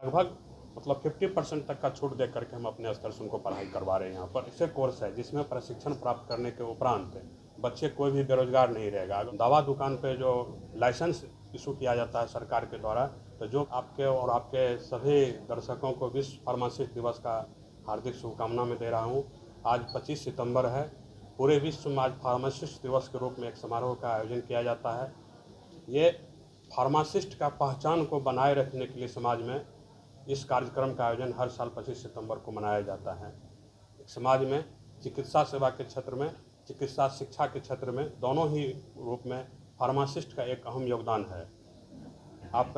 लगभग मतलब 50% तक का छूट दे करके हम अपने स्तर से उनको पढ़ाई करवा रहे हैं। यहाँ पर ऐसे कोर्स है जिसमें प्रशिक्षण प्राप्त करने के उपरांत बच्चे कोई भी बेरोजगार नहीं रहेगा। दवा दुकान पे जो लाइसेंस इशू किया जाता है सरकार के द्वारा, तो जो आपके और आपके सभी दर्शकों को विश्व फार्मासिस्ट दिवस का हार्दिक शुभकामना मैं दे रहा हूँ। आज 25 सितंबर है। पूरे विश्व में आज फार्मासिस्ट दिवस के रूप में एक समारोह का आयोजन किया जाता है। ये फार्मासिस्ट का पहचान को बनाए रखने के लिए समाज में इस कार्यक्रम का आयोजन हर साल 25 सितंबर को मनाया जाता है। समाज में चिकित्सा सेवा के क्षेत्र में, चिकित्सा शिक्षा के क्षेत्र में, दोनों ही रूप में फार्मासिस्ट का एक अहम योगदान है। आप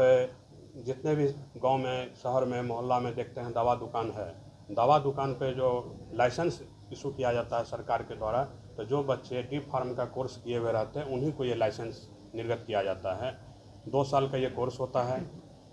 जितने भी गांव में, शहर में, मोहल्ला में देखते हैं दवा दुकान है। दवा दुकान पे जो लाइसेंस इशू किया जाता है सरकार के द्वारा, तो जो बच्चे डी फार्म का कोर्स किए हुए रहते हैं उन्हीं को ये लाइसेंस निर्गत किया जाता है। 2 साल का ये कोर्स होता है।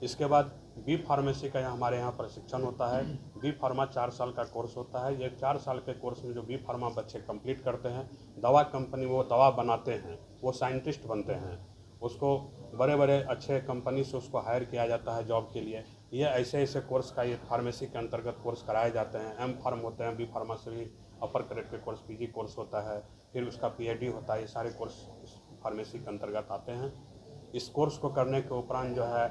इसके बाद बी फार्मेसी का हमारे यहाँ प्रशिक्षण होता है। बी फार्मा 4 साल का कोर्स होता है। ये 4 साल के कोर्स में जो बी फार्मा बच्चे कंप्लीट करते हैं, दवा कंपनी वो दवा बनाते हैं, वो साइंटिस्ट बनते हैं, उसको बड़े बड़े अच्छे कंपनी से उसको हायर किया जाता है जॉब के लिए। ये ऐसे ऐसे कोर्स का ये फार्मेसी के अंतर्गत कोर्स कराए जाते हैं। एम फार्म होते हैं, बी फार्मा से भी अपर ग्रेड के कोर्स पीजी कोर्स होता है, फिर उसका पीएचडी होता है। ये सारे कोर्स फार्मेसी के अंतर्गत आते हैं। इस कोर्स को करने के उपरांत जो है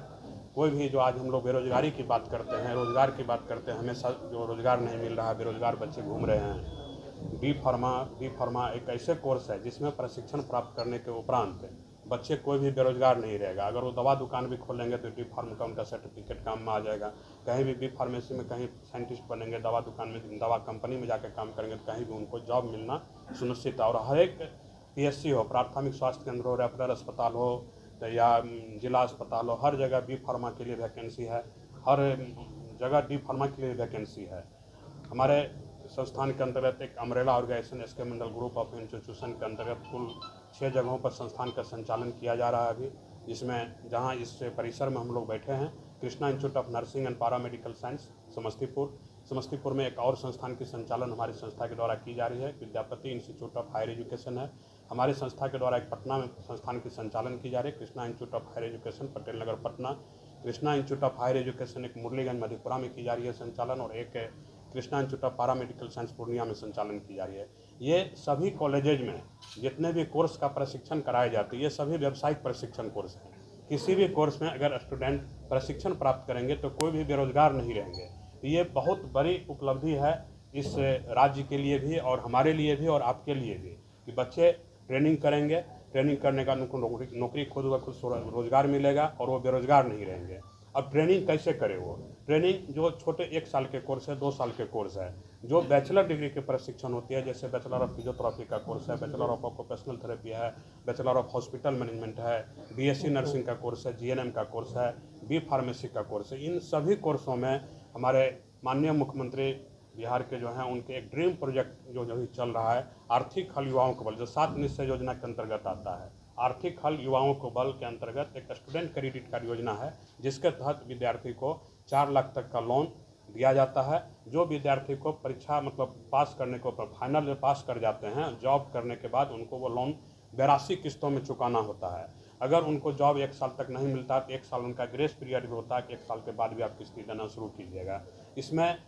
कोई भी, जो आज हम लोग बेरोजगारी की बात करते हैं, रोज़गार की बात करते हैं, हमें जो रोज़गार नहीं मिल रहा है, बेरोजगार बच्चे घूम रहे हैं। डी फार्मा एक ऐसे कोर्स है जिसमें प्रशिक्षण प्राप्त करने के उपरांत बच्चे कोई भी बेरोजगार नहीं रहेगा। अगर वो दवा दुकान भी खोलेंगे तो डी फार्म का उनका सर्टिफिकेट काम में आ जाएगा। कहीं भी बी फार्मेसी में कहीं साइंटिस्ट बनेंगे, दवा दुकान में, दवा कंपनी में जाकर काम करेंगे तो कहीं भी उनको जॉब मिलना सुनिश्चित है। और हर एक पीएचसी हो, प्राथमिक स्वास्थ्य केंद्र हो, रेफरल अस्पताल हो या जिला अस्पताल हो, हर जगह बी फार्मा के लिए वैकेंसी है। हर जगह डी फार्मा के लिए वैकेंसी है। हमारे संस्थान के अंतर्गत एक umbrella organization SK Mandal group of institution के अंतर्गत कुल 6 जगहों पर संस्थान का संचालन किया जा रहा है अभी, जिसमें जहां इस परिसर में हम लोग बैठे हैं, Krishna institute of nursing and paramedical science Samastipur में एक और संस्थान की संचालन हमारी संस्था के द्वारा की जा रही है। Vidyapati institute of higher education है हमारी संस्था के द्वारा। एक पटना में संस्थान की संचालन की जा रही है, Krishna institute of higher education, Patel Nagar Patna. Krishna institute of higher education एक मुरलीगंज मधेपुरा में की जा रही है संचालन, और एक Krishna institute of paramedical science Purnia में संचालन की जा रही है। ये सभी कॉलेजेज में जितने भी कोर्स का प्रशिक्षण कराए जाते हैं, ये सभी व्यावसायिक प्रशिक्षण कोर्स हैं। किसी भी कोर्स में अगर स्टूडेंट प्रशिक्षण प्राप्त करेंगे तो कोई भी बेरोजगार नहीं रहेंगे। ये बहुत बड़ी उपलब्धि है इस राज्य के लिए भी और हमारे लिए भी और आपके लिए भी, कि बच्चे ट्रेनिंग करेंगे, ट्रेनिंग करने का उनको नौकरी खुद ब खुद रोजगार मिलेगा और वो बेरोजगार नहीं रहेंगे। अब ट्रेनिंग कैसे करें? वो ट्रेनिंग जो छोटे 1 साल के कोर्स है, 2 साल के कोर्स है, जो बैचलर डिग्री के प्रशिक्षण होती है, जैसे बैचलर ऑफ फिजियोथेरेपी का कोर्स है, बैचलर ऑफ ऑक्यूपेशनल थेरेपी है, बैचलर ऑफ हॉस्पिटल मैनेजमेंट है, बीएससी नर्सिंग का कोर्स है, जीएनएम का कोर्स है, बी फार्मेसी का कोर्स है। इन सभी कोर्सों में हमारे माननीय मुख्यमंत्री बिहार के जो हैं, उनके एक ड्रीम प्रोजेक्ट जो अभी चल रहा है, आर्थिक हल युवाओं को बल, जो 7 निश्चय योजना के अंतर्गत आता है। आर्थिक हल युवाओं को बल के अंतर्गत एक स्टूडेंट क्रेडिट कार्ड योजना है, जिसके तहत विद्यार्थी को 4 लाख तक का लोन दिया जाता है। जो विद्यार्थी को परीक्षा मतलब पास करने को फाइनल में पास कर जाते हैं, जॉब करने के बाद उनको वो लोन 82 किस्तों में चुकाना होता है। अगर उनको जॉब 1 साल तक नहीं मिलता तो 1 साल उनका ग्रेस पीरियड भी होता है कि 1 साल के बाद भी आप किस्ती देना शुरू कीजिएगा। इसमें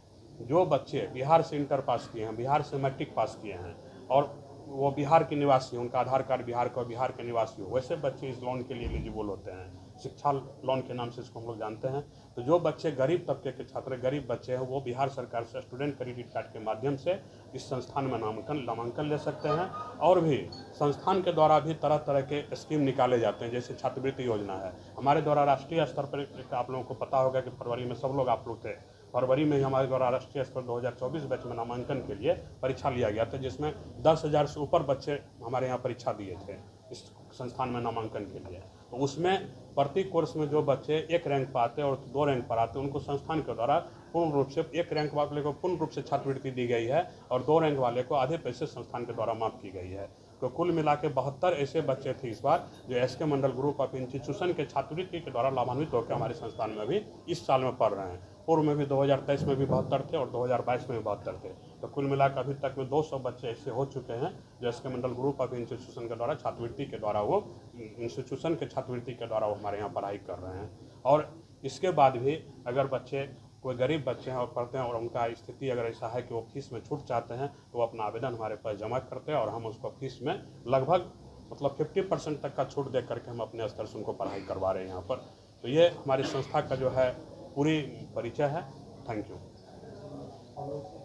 जो बच्चे बिहार से इंटर पास किए हैं, बिहार से मैट्रिक पास किए हैं और वो बिहार के निवासी, उनका आधार कार्ड बिहार का, बिहार के निवासी हो, वैसे बच्चे इस लोन के लिए एलिजिबल होते हैं। शिक्षा लोन के नाम से इसको हम लोग जानते हैं। तो जो बच्चे गरीब तबके के छात्र, गरीब बच्चे हैं, वो बिहार सरकार से स्टूडेंट क्रेडिट कार्ड के माध्यम से इस संस्थान में नामांकन ले सकते हैं। और भी संस्थान के द्वारा भी तरह तरह के स्कीम निकाले जाते हैं, जैसे छात्रवृत्ति योजना है हमारे द्वारा। राष्ट्रीय स्तर पर आप लोगों को पता होगा कि फरवरी में सब लोग आप लोग थे, फरवरी में ही हमारे द्वारा राष्ट्रीय स्तर 2024 बैच में नामांकन के लिए परीक्षा लिया गया था, जिसमें 10,000 से ऊपर बच्चे हमारे यहाँ परीक्षा दिए थे इस संस्थान में नामांकन के लिए। तो उसमें प्रति कोर्स में जो बच्चे 1 रैंक पर आते और 2 रैंक पर आते, उनको संस्थान के द्वारा पूर्ण रूप से 1 रैंक वाले को पूर्ण रूप से छात्रवृत्ति दी गई है और 2 रैंक वाले को आधे पैसे संस्थान के द्वारा माफ़ की गई है। तो कुल मिला के 72 ऐसे बच्चे थे इस बार जो SK Mandal group of institution के छात्रवृत्ति के द्वारा लाभान्वित होकर हमारे संस्थान में भी इस साल में पढ़ रहे हैं। पूर्व में भी 2023 में भी 72 थे और 2022 में भी 72 थे। तो कुल मिलाकर अभी तक में 200 बच्चे ऐसे हो चुके हैं जो SK Mandal group of institution के द्वारा छात्रवृत्ति के द्वारा वो इंस्टीट्यूशन के छात्रवृत्ति के द्वारा वो हमारे यहाँ पढ़ाई कर रहे हैं। और इसके बाद भी अगर बच्चे कोई गरीब बच्चे हैं और पढ़ते हैं और उनका स्थिति अगर ऐसा है कि वो फीस में छूट चाहते हैं तो वो अपना आवेदन हमारे पास जमा करते हैं और हम उसको फीस में लगभग मतलब 50% तक का छूट दे करके हम अपने स्तर से उनको पढ़ाई करवा रहे हैं यहाँ पर। तो ये हमारी संस्था का जो है पूरी परिचय है। Thank you.